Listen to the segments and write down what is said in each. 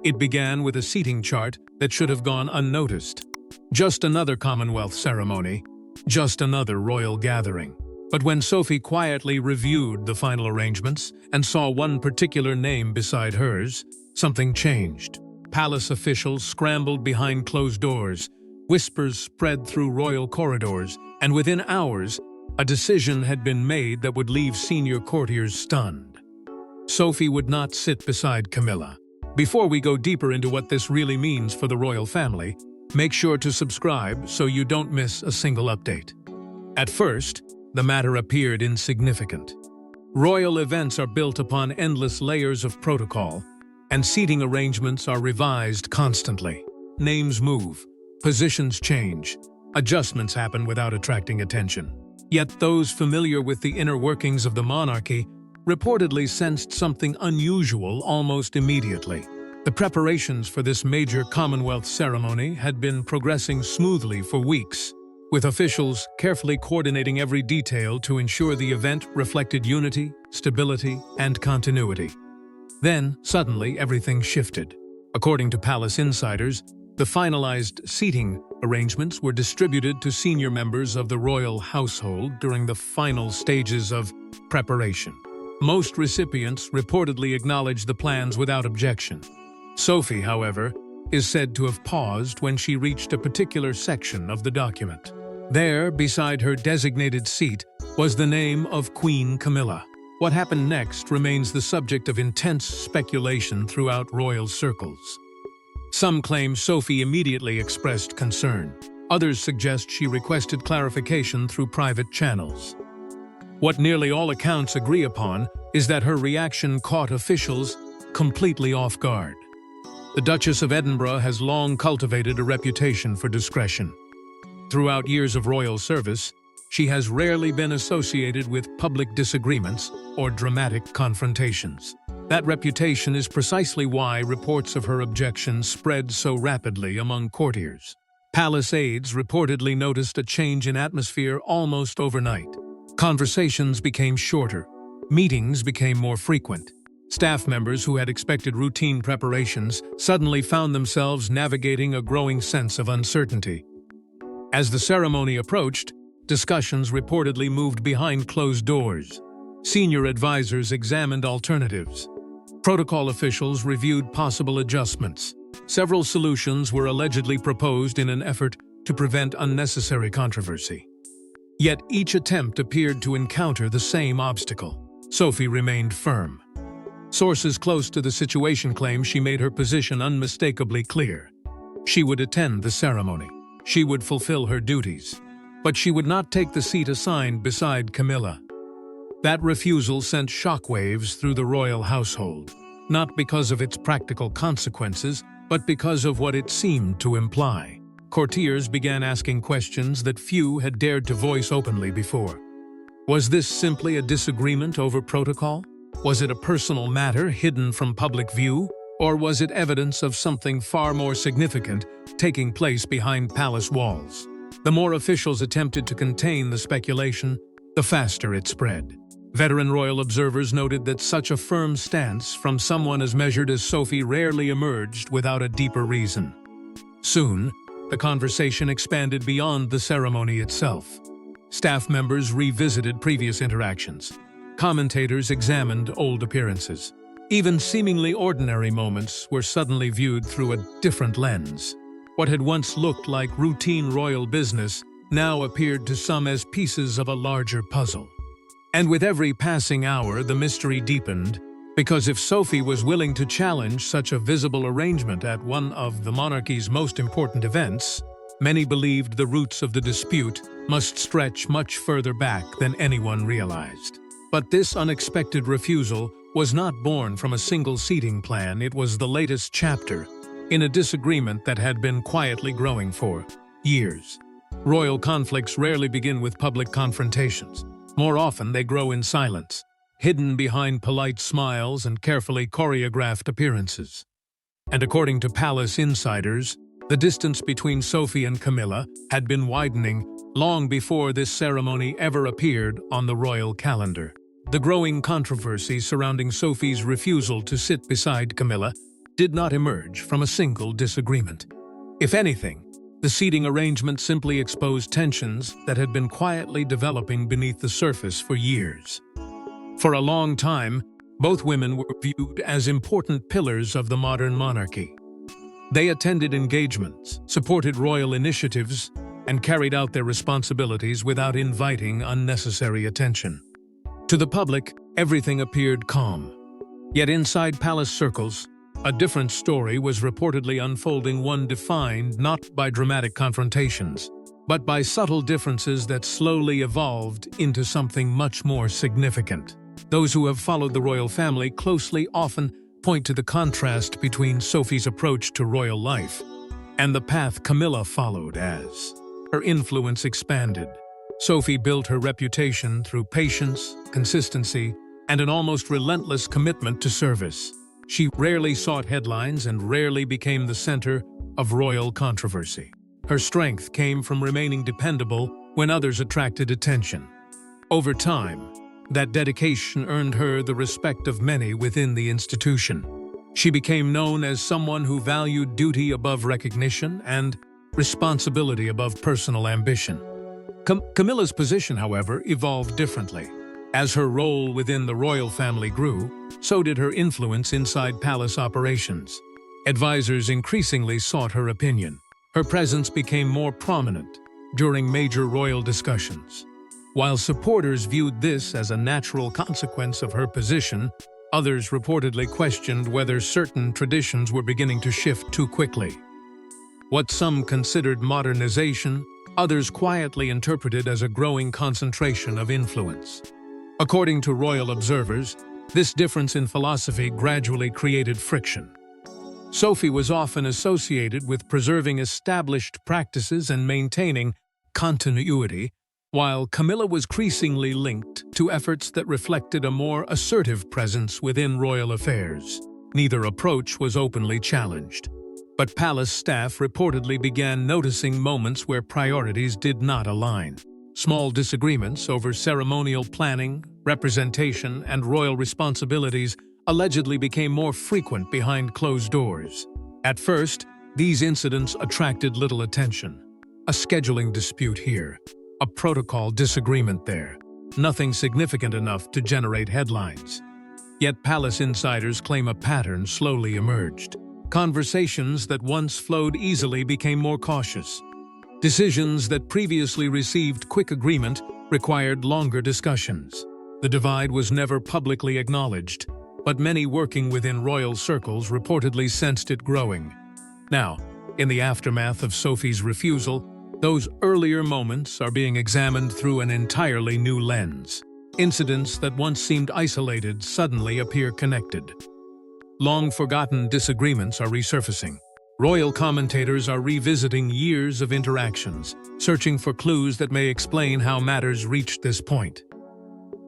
It began with a seating chart that should have gone unnoticed. Just another Commonwealth ceremony, just another royal gathering. But when Sophie quietly reviewed the final arrangements and saw one particular name beside hers, something changed. Palace officials scrambled behind closed doors, whispers spread through royal corridors, and within hours, a decision had been made that would leave senior courtiers stunned. Sophie would not sit beside Camilla. Before we go deeper into what this really means for the royal family, make sure to subscribe so you don't miss a single update. At first, the matter appeared insignificant. Royal events are built upon endless layers of protocol, and seating arrangements are revised constantly. Names move, positions change, adjustments happen without attracting attention. Yet those familiar with the inner workings of the monarchy reportedly sensed something unusual almost immediately. The preparations for this major Commonwealth ceremony had been progressing smoothly for weeks, with officials carefully coordinating every detail to ensure the event reflected unity, stability, and continuity. Then, suddenly, everything shifted. According to palace insiders, the finalized seating arrangements were distributed to senior members of the royal household during the final stages of preparation. Most recipients reportedly acknowledged the plans without objection. Sophie, however, is said to have paused when she reached a particular section of the document. There, beside her designated seat, was the name of Queen Camilla. What happened next remains the subject of intense speculation throughout royal circles. Some claim Sophie immediately expressed concern. Others suggest she requested clarification through private channels. What nearly all accounts agree upon is that her reaction caught officials completely off guard. The Duchess of Edinburgh has long cultivated a reputation for discretion. Throughout years of royal service, she has rarely been associated with public disagreements or dramatic confrontations. That reputation is precisely why reports of her objections spread so rapidly among courtiers. Palace aides reportedly noticed a change in atmosphere almost overnight. Conversations became shorter, meetings became more frequent. Staff members who had expected routine preparations suddenly found themselves navigating a growing sense of uncertainty. As the ceremony approached, discussions reportedly moved behind closed doors. Senior advisors examined alternatives. Protocol officials reviewed possible adjustments. Several solutions were allegedly proposed in an effort to prevent unnecessary controversy. Yet each attempt appeared to encounter the same obstacle. Sophie remained firm. Sources close to the situation claim she made her position unmistakably clear. She would attend the ceremony. She would fulfill her duties. But she would not take the seat assigned beside Camilla. That refusal sent shockwaves through the royal household, not because of its practical consequences, but because of what it seemed to imply. Courtiers began asking questions that few had dared to voice openly before. Was this simply a disagreement over protocol? Was it a personal matter hidden from public view? Or was it evidence of something far more significant taking place behind palace walls? The more officials attempted to contain the speculation, the faster it spread. Veteran royal observers noted that such a firm stance from someone as measured as Sophie rarely emerged without a deeper reason. Soon, the conversation expanded beyond the ceremony itself. Staff members revisited previous interactions. Commentators examined old appearances. Even seemingly ordinary moments were suddenly viewed through a different lens. What had once looked like routine royal business now appeared to some as pieces of a larger puzzle. And with every passing hour, the mystery deepened, because if Sophie was willing to challenge such a visible arrangement at one of the monarchy's most important events, many believed the roots of the dispute must stretch much further back than anyone realized. But this unexpected refusal was not born from a single seating plan. It was the latest chapter in a disagreement that had been quietly growing for years. Royal conflicts rarely begin with public confrontations. More often, they grow in silence, hidden behind polite smiles and carefully choreographed appearances. And according to palace insiders, the distance between Sophie and Camilla had been widening long before this ceremony ever appeared on the royal calendar. The growing controversy surrounding Sophie's refusal to sit beside Camilla did not emerge from a single disagreement. If anything, the seating arrangement simply exposed tensions that had been quietly developing beneath the surface for years. For a long time, both women were viewed as important pillars of the modern monarchy. They attended engagements, supported royal initiatives, and carried out their responsibilities without inviting unnecessary attention. To the public, everything appeared calm. Yet inside palace circles, a different story was reportedly unfolding, one defined not by dramatic confrontations, but by subtle differences that slowly evolved into something much more significant. Those who have followed the royal family closely often point to the contrast between Sophie's approach to royal life and the path Camilla followed as her influence expanded. Sophie built her reputation through patience, consistency, and an almost relentless commitment to service. She rarely sought headlines and rarely became the center of royal controversy. Her strength came from remaining dependable when others attracted attention. Over time, that dedication earned her the respect of many within the institution. She became known as someone who valued duty above recognition and responsibility above personal ambition. Camilla's position, however, evolved differently. As her role within the royal family grew, so did her influence inside palace operations. Advisors increasingly sought her opinion. Her presence became more prominent during major royal discussions. While supporters viewed this as a natural consequence of her position, others reportedly questioned whether certain traditions were beginning to shift too quickly. What some considered modernization, others quietly interpreted as a growing concentration of influence. According to royal observers, this difference in philosophy gradually created friction. Sophie was often associated with preserving established practices and maintaining continuity, while Camilla was increasingly linked to efforts that reflected a more assertive presence within royal affairs. Neither approach was openly challenged, but palace staff reportedly began noticing moments where priorities did not align. Small disagreements over ceremonial planning, representation, and royal responsibilities allegedly became more frequent behind closed doors. At first, these incidents attracted little attention. A scheduling dispute here, a protocol disagreement there, nothing significant enough to generate headlines. Yet palace insiders claim a pattern slowly emerged. Conversations that once flowed easily became more cautious. Decisions that previously received quick agreement required longer discussions. The divide was never publicly acknowledged, but many working within royal circles reportedly sensed it growing. Now, in the aftermath of Sophie's refusal, those earlier moments are being examined through an entirely new lens. Incidents that once seemed isolated suddenly appear connected. Long-forgotten disagreements are resurfacing. Royal commentators are revisiting years of interactions, searching for clues that may explain how matters reached this point.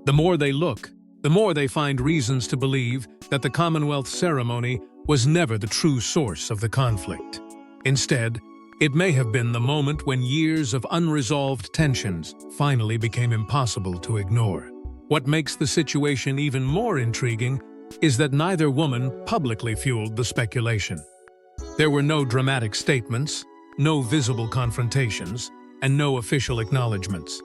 The more they look, the more they find reasons to believe that the Commonwealth ceremony was never the true source of the conflict. Instead, it may have been the moment when years of unresolved tensions finally became impossible to ignore. What makes the situation even more intriguing is that neither woman publicly fueled the speculation. There were no dramatic statements, no visible confrontations, and no official acknowledgments.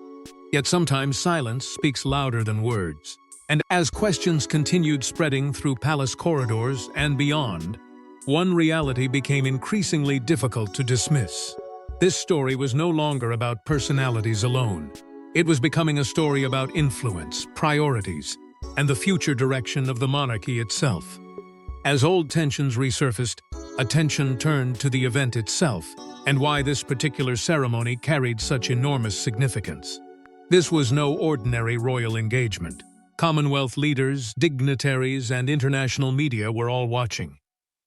Yet sometimes silence speaks louder than words. And as questions continued spreading through palace corridors and beyond, one reality became increasingly difficult to dismiss. This story was no longer about personalities alone. It was becoming a story about influence, priorities, and the future direction of the monarchy itself. As old tensions resurfaced, attention turned to the event itself and why this particular ceremony carried such enormous significance. This was no ordinary royal engagement. Commonwealth leaders, dignitaries, and international media were all watching.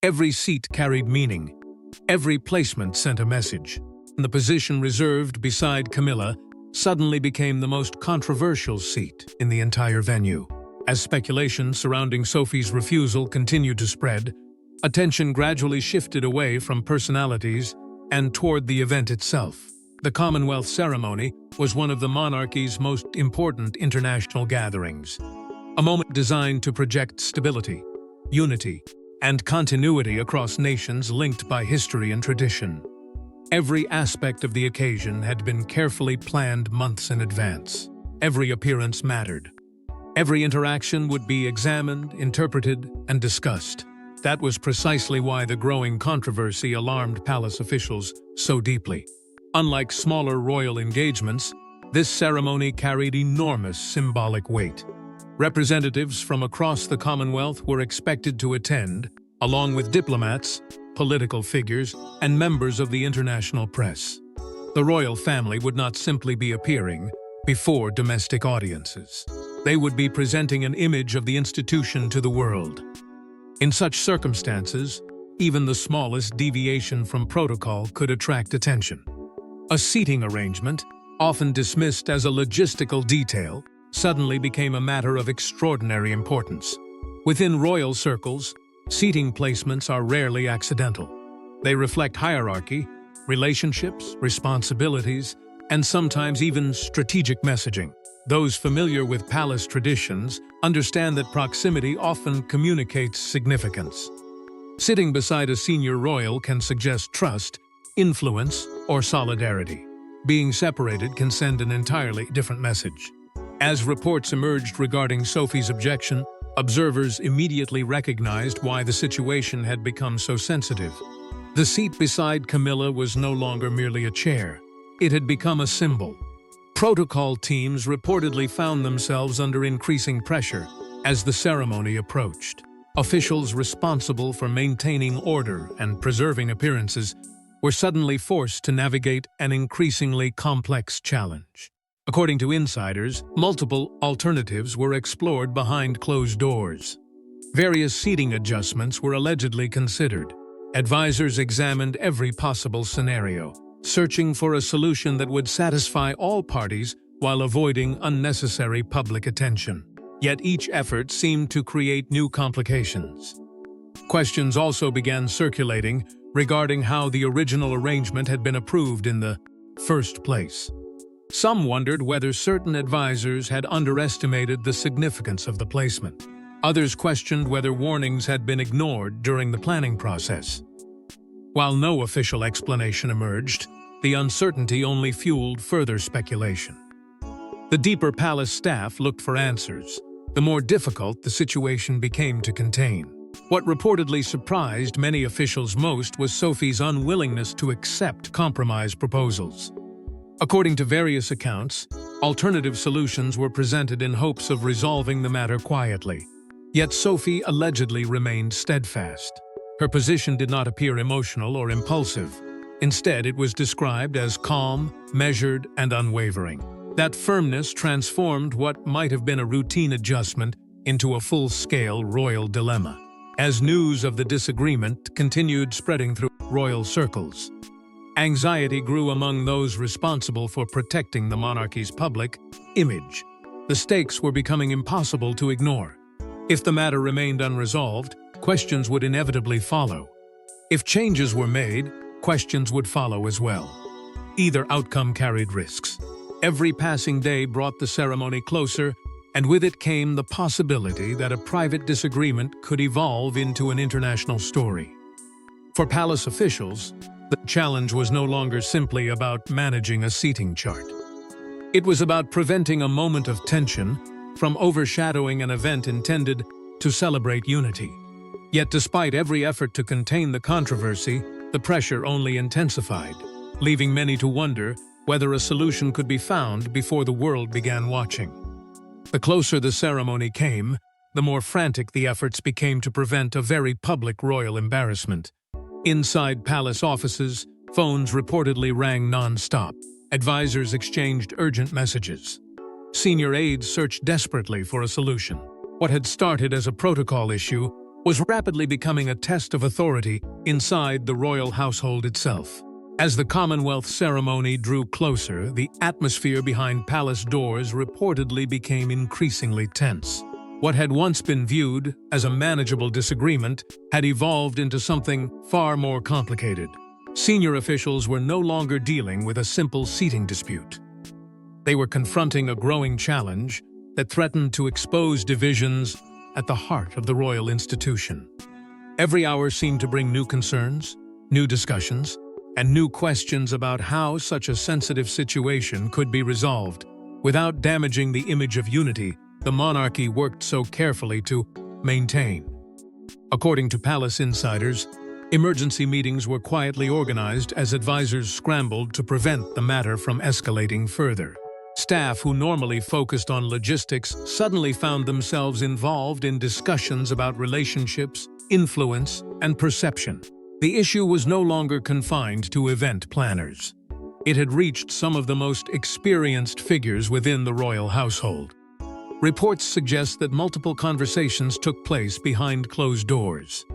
Every seat carried meaning. Every placement sent a message. And the position reserved beside Camilla suddenly became the most controversial seat in the entire venue. As speculation surrounding Sophie's refusal continued to spread, attention gradually shifted away from personalities and toward the event itself. The Commonwealth ceremony was one of the monarchy's most important international gatherings, a moment designed to project stability, unity, and continuity across nations linked by history and tradition. Every aspect of the occasion had been carefully planned months in advance. Every appearance mattered. Every interaction would be examined, interpreted, and discussed. That was precisely why the growing controversy alarmed palace officials so deeply. Unlike smaller royal engagements, this ceremony carried enormous symbolic weight. Representatives from across the Commonwealth were expected to attend, along with diplomats, political figures, and members of the international press. The royal family would not simply be appearing before domestic audiences. They would be presenting an image of the institution to the world. In such circumstances, even the smallest deviation from protocol could attract attention. A seating arrangement, often dismissed as a logistical detail, suddenly became a matter of extraordinary importance. Within royal circles, seating placements are rarely accidental. They reflect hierarchy, relationships, responsibilities, and sometimes even strategic messaging. Those familiar with palace traditions understand that proximity often communicates significance. Sitting beside a senior royal can suggest trust, influence, or solidarity. Being separated can send an entirely different message. As reports emerged regarding Sophie's objection, observers immediately recognized why the situation had become so sensitive. The seat beside Camilla was no longer merely a chair. It had become a symbol. Protocol teams reportedly found themselves under increasing pressure as the ceremony approached. Officials responsible for maintaining order and preserving appearances were suddenly forced to navigate an increasingly complex challenge. According to insiders, multiple alternatives were explored behind closed doors. Various seating adjustments were allegedly considered. Advisors examined every possible scenario, searching for a solution that would satisfy all parties while avoiding unnecessary public attention. Yet each effort seemed to create new complications. Questions also began circulating regarding how the original arrangement had been approved in the first place. Some wondered whether certain advisors had underestimated the significance of the placement. Others questioned whether warnings had been ignored during the planning process. While no official explanation emerged, the uncertainty only fueled further speculation. The deeper palace staff looked for answers, the more difficult the situation became to contain. What reportedly surprised many officials most was Sophie's unwillingness to accept compromise proposals. According to various accounts, alternative solutions were presented in hopes of resolving the matter quietly. Yet Sophie allegedly remained steadfast. Her position did not appear emotional or impulsive. Instead, it was described as calm, measured, and unwavering. That firmness transformed what might have been a routine adjustment into a full-scale royal dilemma. As news of the disagreement continued spreading through royal circles, anxiety grew among those responsible for protecting the monarchy's public image. The stakes were becoming impossible to ignore. If the matter remained unresolved, questions would inevitably follow. If changes were made, questions would follow as well. Either outcome carried risks. Every passing day brought the ceremony closer, and with it came the possibility that a private disagreement could evolve into an international story. For palace officials, the challenge was no longer simply about managing a seating chart. It was about preventing a moment of tension from overshadowing an event intended to celebrate unity. Yet despite every effort to contain the controversy, the pressure only intensified, leaving many to wonder whether a solution could be found before the world began watching. The closer the ceremony came, the more frantic the efforts became to prevent a very public royal embarrassment. Inside palace offices, phones reportedly rang non-stop. Advisors exchanged urgent messages. Senior aides searched desperately for a solution. What had started as a protocol issue was rapidly becoming a test of authority inside the royal household itself. As the Commonwealth ceremony drew closer, the atmosphere behind palace doors reportedly became increasingly tense. What had once been viewed as a manageable disagreement had evolved into something far more complicated. Senior officials were no longer dealing with a simple seating dispute. They were confronting a growing challenge that threatened to expose divisions at the heart of the royal institution. Every hour seemed to bring new concerns, new discussions, and new questions about how such a sensitive situation could be resolved without damaging the image of unity the monarchy worked so carefully to maintain. According to palace insiders, emergency meetings were quietly organized as advisors scrambled to prevent the matter from escalating further. Staff who normally focused on logistics suddenly found themselves involved in discussions about relationships, influence, and perception. The issue was no longer confined to event planners. It had reached some of the most experienced figures within the royal household. Reports suggest that multiple conversations took place behind closed doors,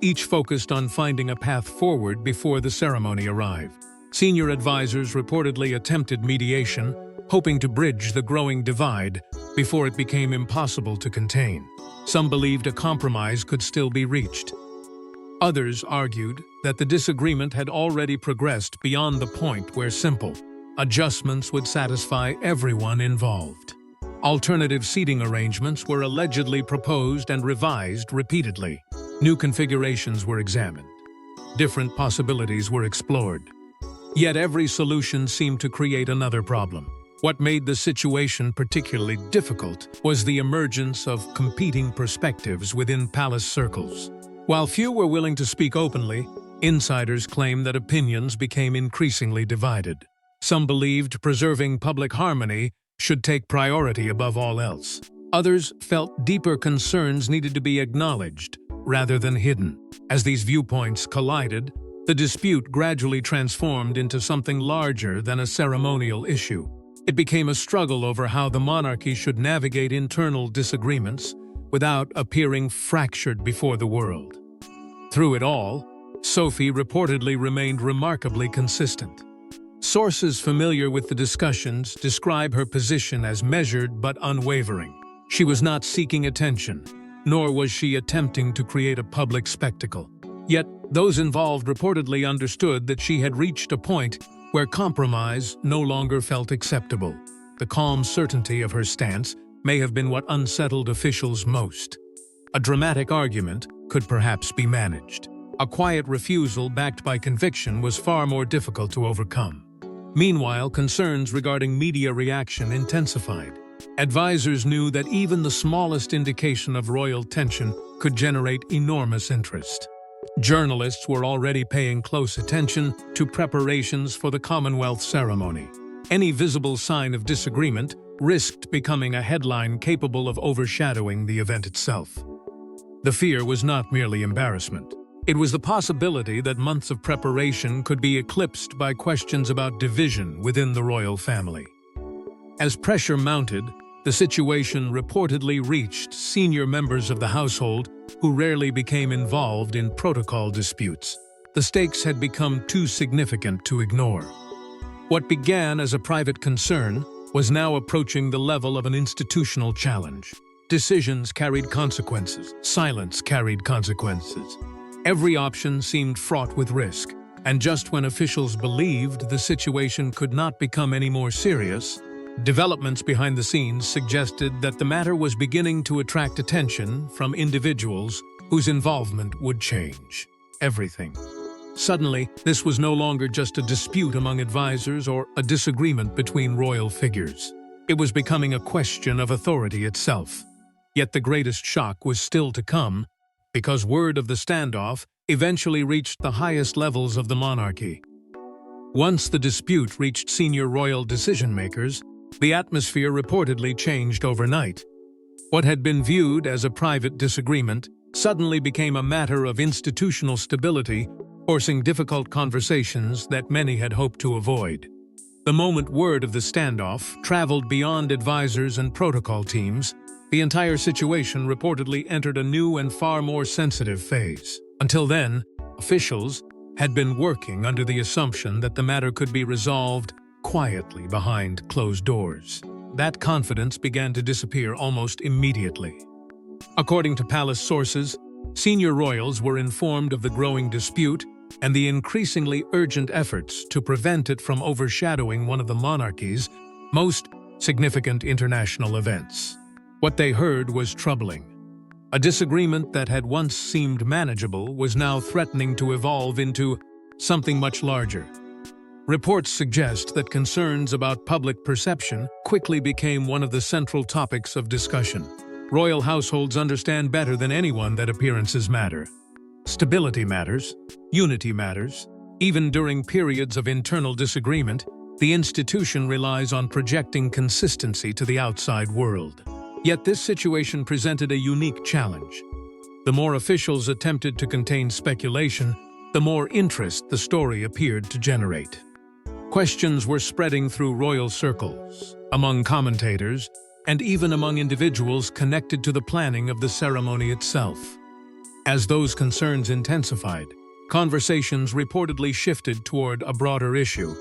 each focused on finding a path forward before the ceremony arrived. Senior advisors reportedly attempted mediation, hoping to bridge the growing divide before it became impossible to contain. Some believed a compromise could still be reached. Others argued that the disagreement had already progressed beyond the point where simple adjustments would satisfy everyone involved. Alternative seating arrangements were allegedly proposed and revised repeatedly. New configurations were examined. Different possibilities were explored. Yet every solution seemed to create another problem. What made the situation particularly difficult was the emergence of competing perspectives within palace circles. While few were willing to speak openly, insiders claimed that opinions became increasingly divided. Some believed preserving public harmony should take priority above all else. Others felt deeper concerns needed to be acknowledged rather than hidden. As these viewpoints collided, the dispute gradually transformed into something larger than a ceremonial issue. It became a struggle over how the monarchy should navigate internal disagreements without appearing fractured before the world. Through it all, Sophie reportedly remained remarkably consistent. Sources familiar with the discussions describe her position as measured but unwavering. She was not seeking attention, nor was she attempting to create a public spectacle. Yet, those involved reportedly understood that she had reached a point where compromise no longer felt acceptable. The calm certainty of her stance may have been what unsettled officials most. A dramatic argument could perhaps be managed. A quiet refusal backed by conviction was far more difficult to overcome. Meanwhile, concerns regarding media reaction intensified. Advisors knew that even the smallest indication of royal tension could generate enormous interest. Journalists were already paying close attention to preparations for the Commonwealth ceremony. Any visible sign of disagreement risked becoming a headline capable of overshadowing the event itself. The fear was not merely embarrassment. It was the possibility that months of preparation could be eclipsed by questions about division within the royal family. As pressure mounted, the situation reportedly reached senior members of the household who rarely became involved in protocol disputes. The stakes had become too significant to ignore. What began as a private concern was now approaching the level of an institutional challenge. Decisions carried consequences. Silence carried consequences. Every option seemed fraught with risk, and just when officials believed the situation could not become any more serious, developments behind the scenes suggested that the matter was beginning to attract attention from individuals whose involvement would change everything. Suddenly, this was no longer just a dispute among advisors or a disagreement between royal figures. It was becoming a question of authority itself. Yet the greatest shock was still to come, because word of the standoff eventually reached the highest levels of the monarchy. Once the dispute reached senior royal decision-makers, the atmosphere reportedly changed overnight. What had been viewed as a private disagreement suddenly became a matter of institutional stability, forcing difficult conversations that many had hoped to avoid. The moment word of the standoff traveled beyond advisors and protocol teams, the entire situation reportedly entered a new and far more sensitive phase. Until then, officials had been working under the assumption that the matter could be resolved quietly behind closed doors. That confidence began to disappear almost immediately. According to palace sources, senior royals were informed of the growing dispute and the increasingly urgent efforts to prevent it from overshadowing one of the monarchy's most significant international events. What they heard was troubling. A disagreement that had once seemed manageable was now threatening to evolve into something much larger. Reports suggest that concerns about public perception quickly became one of the central topics of discussion. Royal households understand better than anyone that appearances matter. Stability matters, unity matters. Even during periods of internal disagreement, the institution relies on projecting consistency to the outside world. Yet this situation presented a unique challenge. The more officials attempted to contain speculation, the more interest the story appeared to generate. Questions were spreading through royal circles, among commentators, and even among individuals connected to the planning of the ceremony itself. As those concerns intensified, conversations reportedly shifted toward a broader issue.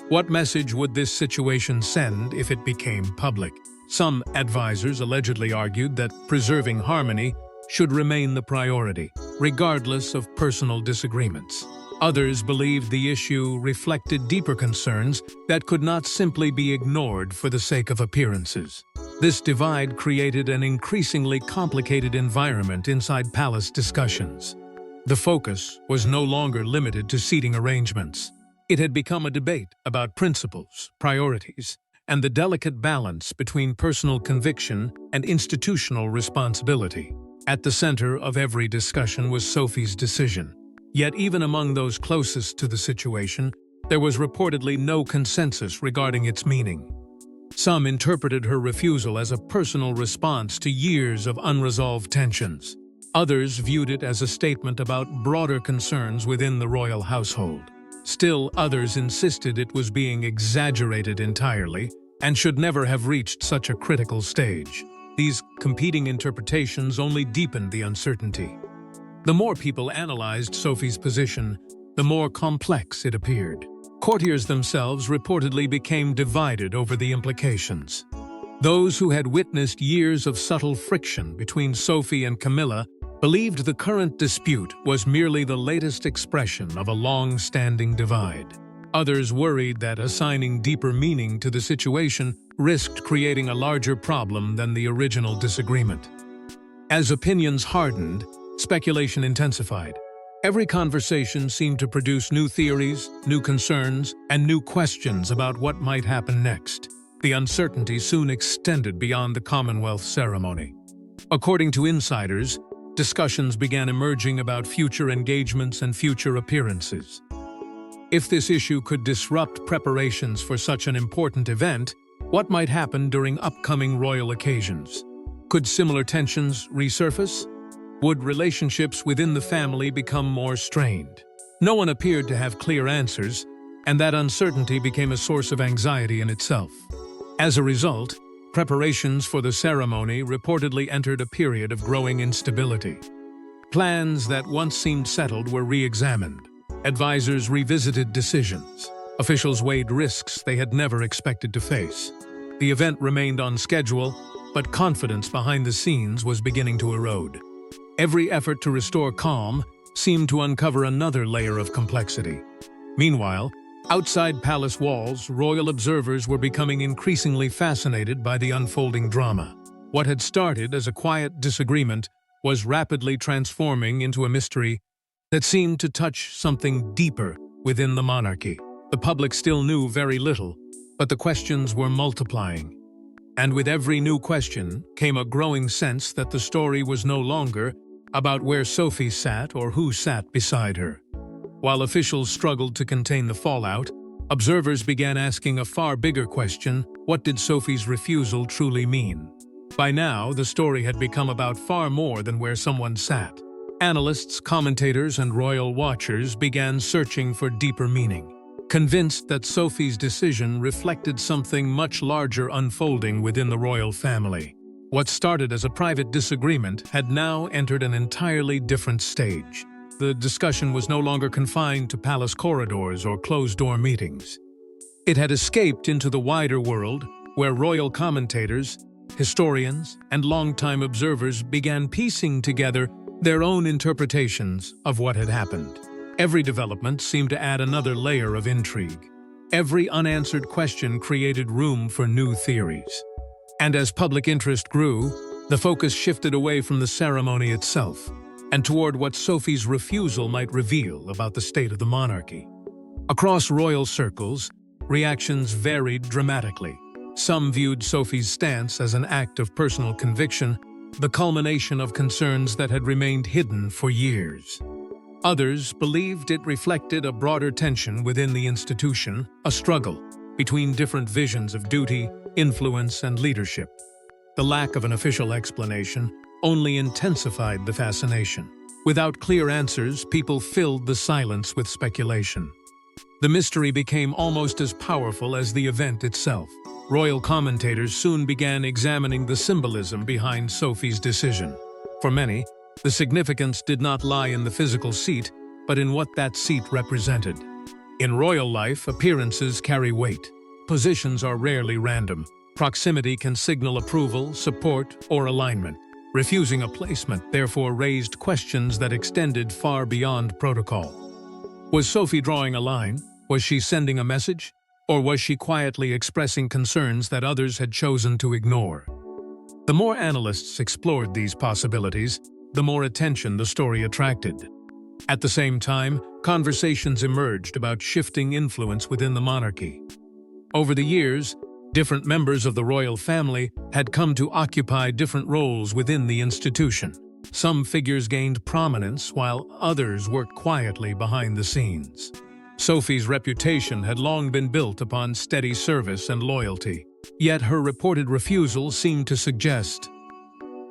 What message would this situation send if it became public? Some advisors allegedly argued that preserving harmony should remain the priority, regardless of personal disagreements. Others believed the issue reflected deeper concerns that could not simply be ignored for the sake of appearances. This divide created an increasingly complicated environment inside palace discussions. The focus was no longer limited to seating arrangements. It had become a debate about principles, priorities, and the delicate balance between personal conviction and institutional responsibility. At the center of every discussion was Sophie's decision. Yet even among those closest to the situation, there was reportedly no consensus regarding its meaning. Some interpreted her refusal as a personal response to years of unresolved tensions. Others viewed it as a statement about broader concerns within the royal household. Still, others insisted it was being exaggerated entirely and should never have reached such a critical stage. These competing interpretations only deepened the uncertainty. The more people analyzed Sophie's position, the more complex it appeared. Courtiers themselves reportedly became divided over the implications. Those who had witnessed years of subtle friction between Sophie and Camilla believed the current dispute was merely the latest expression of a long-standing divide. Others worried that assigning deeper meaning to the situation risked creating a larger problem than the original disagreement. As opinions hardened, speculation intensified. Every conversation seemed to produce new theories, new concerns, and new questions about what might happen next. The uncertainty soon extended beyond the Commonwealth ceremony. According to insiders, discussions began emerging about future engagements and future appearances. If this issue could disrupt preparations for such an important event, what might happen during upcoming royal occasions? Could similar tensions resurface? Would relationships within the family become more strained? No one appeared to have clear answers, and that uncertainty became a source of anxiety in itself. As a result, preparations for the ceremony reportedly entered a period of growing instability. Plans that once seemed settled were re-examined. Advisors revisited decisions. Officials weighed risks they had never expected to face. The event remained on schedule, but confidence behind the scenes was beginning to erode. Every effort to restore calm seemed to uncover another layer of complexity. Meanwhile, outside palace walls, royal observers were becoming increasingly fascinated by the unfolding drama. What had started as a quiet disagreement was rapidly transforming into a mystery that seemed to touch something deeper within the monarchy. The public still knew very little, but the questions were multiplying. And with every new question came a growing sense that the story was no longer about where Sophie sat or who sat beside her. While officials struggled to contain the fallout, observers began asking a far bigger question: what did Sophie's refusal truly mean? By now, the story had become about far more than where someone sat. Analysts, commentators, and royal watchers began searching for deeper meaning, convinced that Sophie's decision reflected something much larger unfolding within the royal family. What started as a private disagreement had now entered an entirely different stage. The discussion was no longer confined to palace corridors or closed-door meetings. It had escaped into the wider world, where royal commentators, historians, and longtime observers began piecing together their own interpretations of what had happened. Every development seemed to add another layer of intrigue. Every unanswered question created room for new theories. And as public interest grew, The focus shifted away from the ceremony itself and toward what Sophie's refusal might reveal about the state of the monarchy. Across royal circles, reactions varied dramatically. Some viewed Sophie's stance as an act of personal conviction, the culmination of concerns that had remained hidden for years. Others believed it reflected a broader tension within the institution, a struggle between different visions of duty, influence, and leadership. The lack of an official explanation only intensified the fascination. Without clear answers, people filled the silence with speculation. The mystery became almost as powerful as the event itself. Royal commentators soon began examining the symbolism behind Sophie's decision. For many, the significance did not lie in the physical seat, but in what that seat represented. In royal life, appearances carry weight. Positions are rarely random. Proximity can signal approval, support, or alignment. Refusing a placement therefore raised questions that extended far beyond protocol. Was Sophie drawing a line? Was she sending a message? Or was she quietly expressing concerns that others had chosen to ignore? The more analysts explored these possibilities, the more attention the story attracted. At the same time, conversations emerged about shifting influence within the monarchy. Over the years, different members of the royal family had come to occupy different roles within the institution. Some figures gained prominence while others worked quietly behind the scenes. Sophie's reputation had long been built upon steady service and loyalty, yet her reported refusal seemed to suggest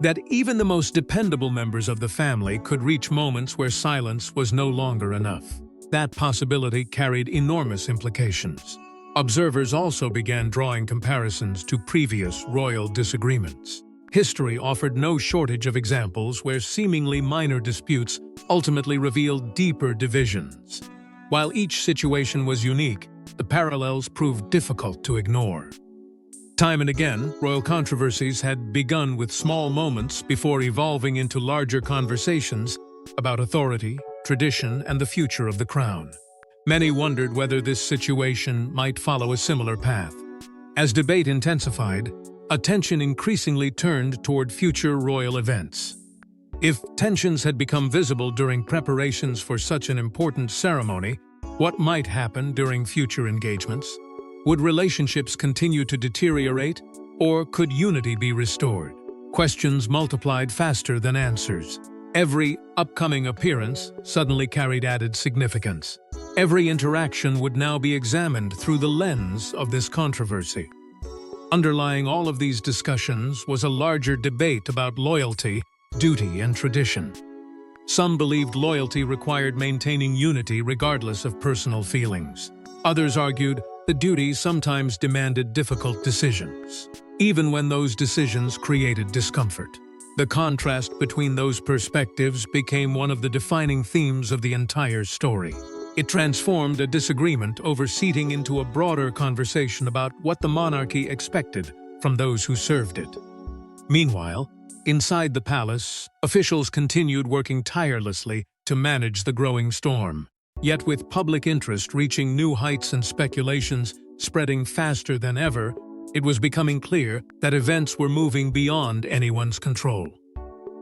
that even the most dependable members of the family could reach moments where silence was no longer enough. That possibility carried enormous implications. Observers also began drawing comparisons to previous royal disagreements. History offered no shortage of examples where seemingly minor disputes ultimately revealed deeper divisions. While each situation was unique, the parallels proved difficult to ignore. Time and again, royal controversies had begun with small moments before evolving into larger conversations about authority, tradition, and the future of the crown. Many wondered whether this situation might follow a similar path. As debate intensified, attention increasingly turned toward future royal events. If tensions had become visible during preparations for such an important ceremony, what might happen during future engagements? Would relationships continue to deteriorate, or could unity be restored? Questions multiplied faster than answers. Every upcoming appearance suddenly carried added significance. Every interaction would now be examined through the lens of this controversy. Underlying all of these discussions was a larger debate about loyalty, duty, and tradition. Some believed loyalty required maintaining unity regardless of personal feelings. Others argued that duty sometimes demanded difficult decisions, even when those decisions created discomfort. The contrast between those perspectives became one of the defining themes of the entire story. It transformed a disagreement over seating into a broader conversation about what the monarchy expected from those who served it. Meanwhile, inside the palace, officials continued working tirelessly to manage the growing storm. Yet with public interest reaching new heights and speculations spreading faster than ever, it was becoming clear that events were moving beyond anyone's control.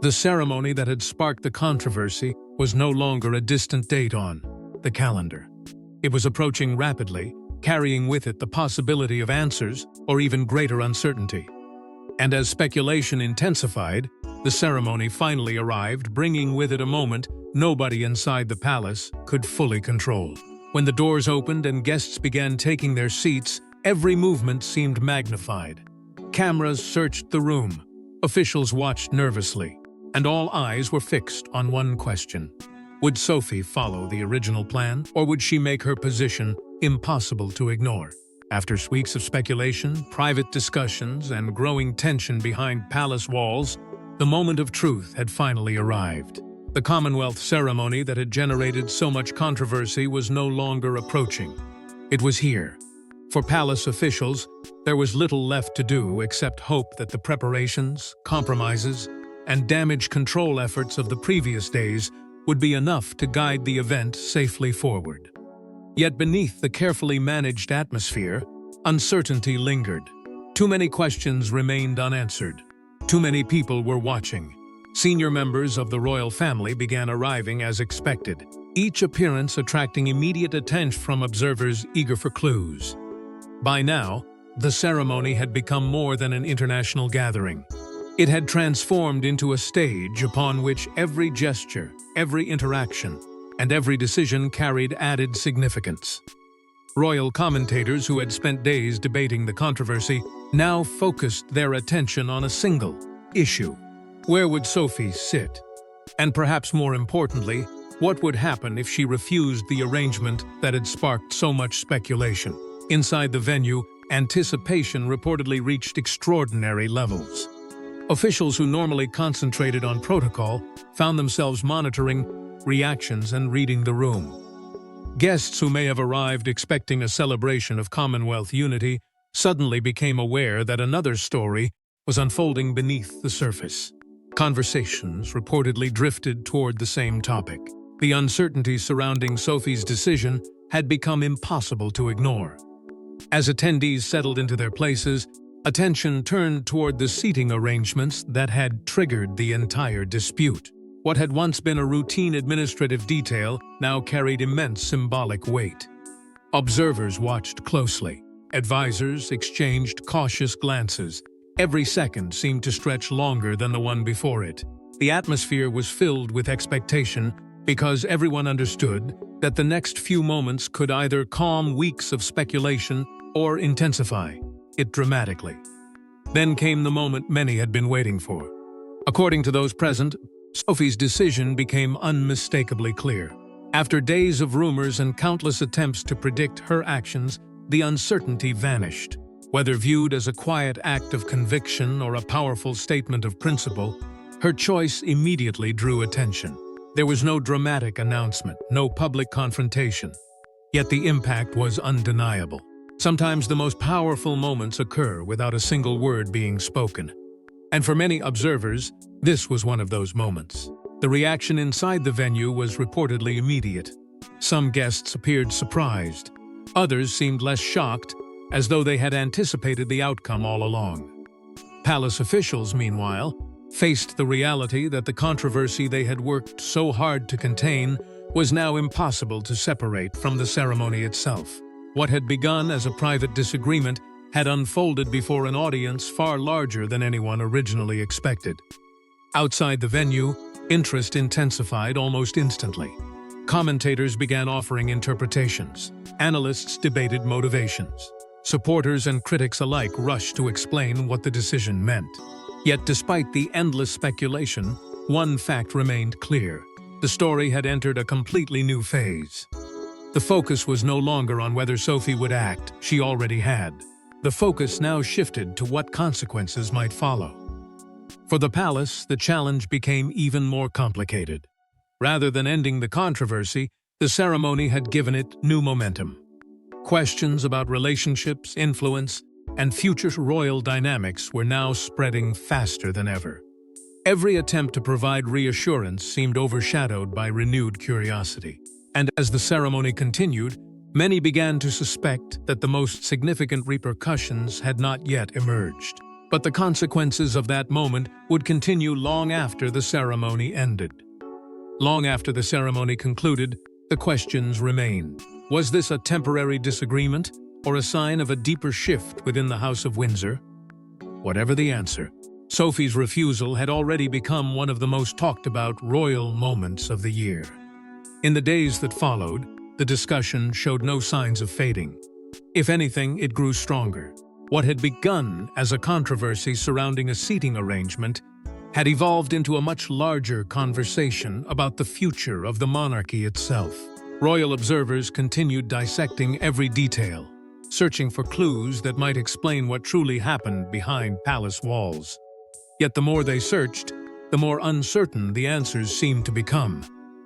The ceremony that had sparked the controversy was no longer a distant date on the calendar. It was approaching rapidly, carrying with it the possibility of answers or even greater uncertainty. And as speculation intensified, the ceremony finally arrived, bringing with it a moment nobody inside the palace could fully control. When the doors opened and guests began taking their seats, every movement seemed magnified. Cameras searched the room, officials watched nervously, and all eyes were fixed on one question. Would Sophie follow the original plan, or would she make her position impossible to ignore? After weeks of speculation, private discussions, and growing tension behind palace walls, the moment of truth had finally arrived. The Commonwealth ceremony that had generated so much controversy was no longer approaching. It was here. For palace officials, there was little left to do except hope that the preparations, compromises, and damage control efforts of the previous days would be enough to guide the event safely forward. Yet beneath the carefully managed atmosphere, uncertainty lingered. Too many questions remained unanswered. Too many people were watching. Senior members of the royal family began arriving as expected, each appearance attracting immediate attention from observers eager for clues. By now, the ceremony had become more than an international gathering. It had transformed into a stage upon which every gesture, every interaction, and every decision carried added significance. Royal commentators who had spent days debating the controversy now focused their attention on a single issue. Where would Sophie sit? And perhaps more importantly, what would happen if she refused the arrangement that had sparked so much speculation? Inside the venue, anticipation reportedly reached extraordinary levels. Officials who normally concentrated on protocol found themselves monitoring reactions and reading the room. Guests who may have arrived expecting a celebration of Commonwealth unity suddenly became aware that another story was unfolding beneath the surface. Conversations reportedly drifted toward the same topic. The uncertainty surrounding Sophie's decision had become impossible to ignore. As attendees settled into their places, attention turned toward the seating arrangements that had triggered the entire dispute. What had once been a routine administrative detail now carried immense symbolic weight. Observers watched closely. Advisors exchanged cautious glances. Every second seemed to stretch longer than the one before it. The atmosphere was filled with expectation because everyone understood that the next few moments could either calm weeks of speculation or intensify it dramatically. Then came the moment many had been waiting for. According to those present, Sophie's decision became unmistakably clear. After days of rumors and countless attempts to predict her actions, the uncertainty vanished. Whether viewed as a quiet act of conviction or a powerful statement of principle, her choice immediately drew attention. There was no dramatic announcement, no public confrontation. Yet the impact was undeniable. Sometimes the most powerful moments occur without a single word being spoken. And for many observers, this was one of those moments. The reaction inside the venue was reportedly immediate. Some guests appeared surprised. Others seemed less shocked, as though they had anticipated the outcome all along. Palace officials, meanwhile, faced the reality that the controversy they had worked so hard to contain was now impossible to separate from the ceremony itself. What had begun as a private disagreement had unfolded before an audience far larger than anyone originally expected. Outside the venue, interest intensified almost instantly. Commentators began offering interpretations. Analysts debated motivations. Supporters and critics alike rushed to explain what the decision meant. Yet despite the endless speculation, one fact remained clear. The story had entered a completely new phase. The focus was no longer on whether Sophie would act, she already had. The focus now shifted to what consequences might follow. For the palace, the challenge became even more complicated. Rather than ending the controversy, the ceremony had given it new momentum. Questions about relationships, influence, and future royal dynamics were now spreading faster than ever. Every attempt to provide reassurance seemed overshadowed by renewed curiosity. And as the ceremony continued, many began to suspect that the most significant repercussions had not yet emerged. But the consequences of that moment would continue long after the ceremony ended. Long after the ceremony concluded, the questions remained. Was this a temporary disagreement or a sign of a deeper shift within the House of Windsor? Whatever the answer, Sophie's refusal had already become one of the most talked about royal moments of the year. In the days that followed, the discussion showed no signs of fading. If anything, it grew stronger. What had begun as a controversy surrounding a seating arrangement had evolved into a much larger conversation about the future of the monarchy itself. Royal observers continued dissecting every detail, searching for clues that might explain what truly happened behind palace walls. Yet the more they searched, the more uncertain the answers seemed to become.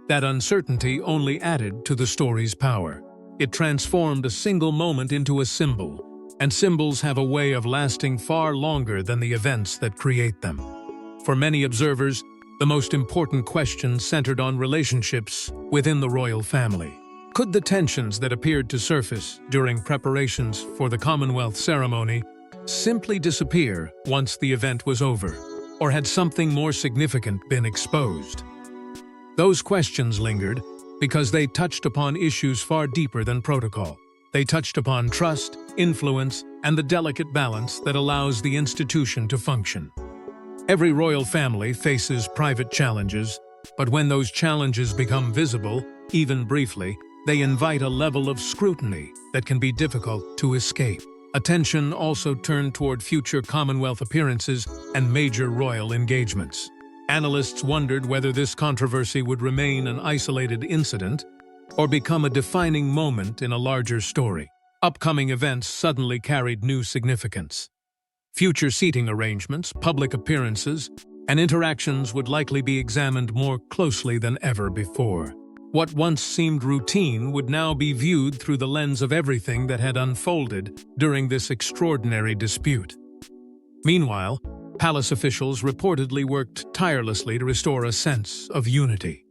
That uncertainty only added to the story's power. It transformed a single moment into a symbol, and symbols have a way of lasting far longer than the events that create them. For many observers, the most important question centered on relationships within the royal family. Could the tensions that appeared to surface during preparations for the Commonwealth ceremony simply disappear once the event was over? Or had something more significant been exposed? Those questions lingered because they touched upon issues far deeper than protocol. They touched upon trust, influence, and the delicate balance that allows the institution to function. Every royal family faces private challenges, but when those challenges become visible, even briefly, they invite a level of scrutiny that can be difficult to escape. Attention also turned toward future Commonwealth appearances and major royal engagements. Analysts wondered whether this controversy would remain an isolated incident or become a defining moment in a larger story. Upcoming events suddenly carried new significance. Future seating arrangements, public appearances, and interactions would likely be examined more closely than ever before. What once seemed routine would now be viewed through the lens of everything that had unfolded during this extraordinary dispute. Meanwhile, palace officials reportedly worked tirelessly to restore a sense of unity.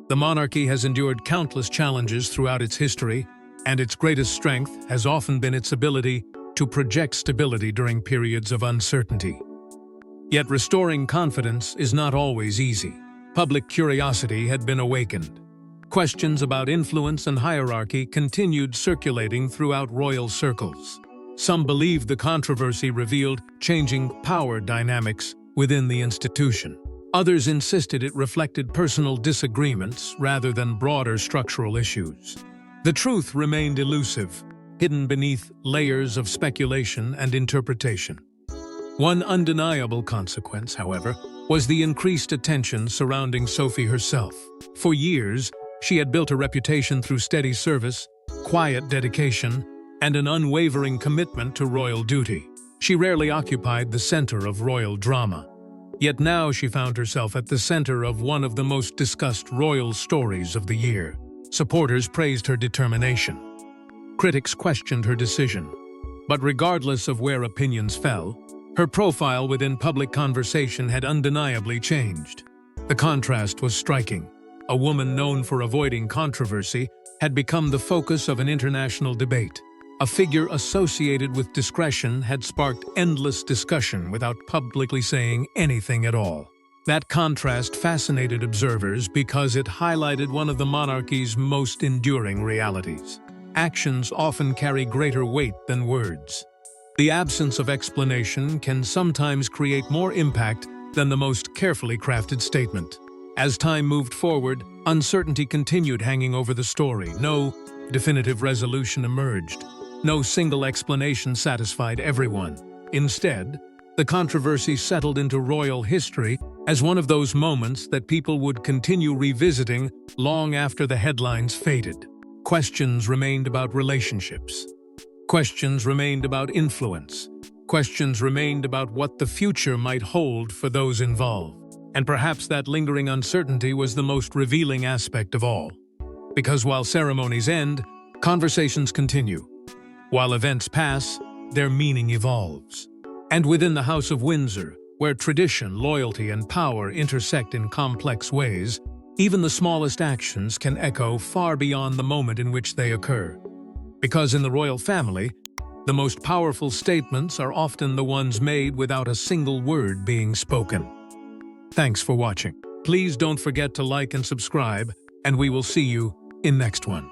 The monarchy has endured countless challenges throughout its history, and its greatest strength has often been its ability to project stability during periods of uncertainty. Yet restoring confidence is not always easy. Public curiosity had been awakened. Questions about influence and hierarchy continued circulating throughout royal circles. Some believed the controversy revealed changing power dynamics within the institution. Others insisted it reflected personal disagreements rather than broader structural issues. The truth remained elusive, hidden beneath layers of speculation and interpretation. One undeniable consequence, however, was the increased attention surrounding Sophie herself. For years, she had built a reputation through steady service, quiet dedication, and an unwavering commitment to royal duty. She rarely occupied the center of royal drama. Yet now she found herself at the center of one of the most discussed royal stories of the year. Supporters praised her determination. Critics questioned her decision. But regardless of where opinions fell, her profile within public conversation had undeniably changed. The contrast was striking. A woman known for avoiding controversy had become the focus of an international debate. A figure associated with discretion had sparked endless discussion without publicly saying anything at all. That contrast fascinated observers because it highlighted one of the monarchy's most enduring realities. Actions often carry greater weight than words. The absence of explanation can sometimes create more impact than the most carefully crafted statement. As time moved forward, uncertainty continued hanging over the story. No definitive resolution emerged. No single explanation satisfied everyone. Instead, the controversy settled into royal history as one of those moments that people would continue revisiting long after the headlines faded. Questions remained about relationships. Questions remained about influence. Questions remained about what the future might hold for those involved. And perhaps that lingering uncertainty was the most revealing aspect of all. Because while ceremonies end, conversations continue. While events pass, their meaning evolves. And within the House of Windsor, where tradition, loyalty, and power intersect in complex ways, even the smallest actions can echo far beyond the moment in which they occur. Because in the royal family, the most powerful statements are often the ones made without a single word being spoken. Thanks for watching. Please don't forget to like and subscribe, and we will see you in next one.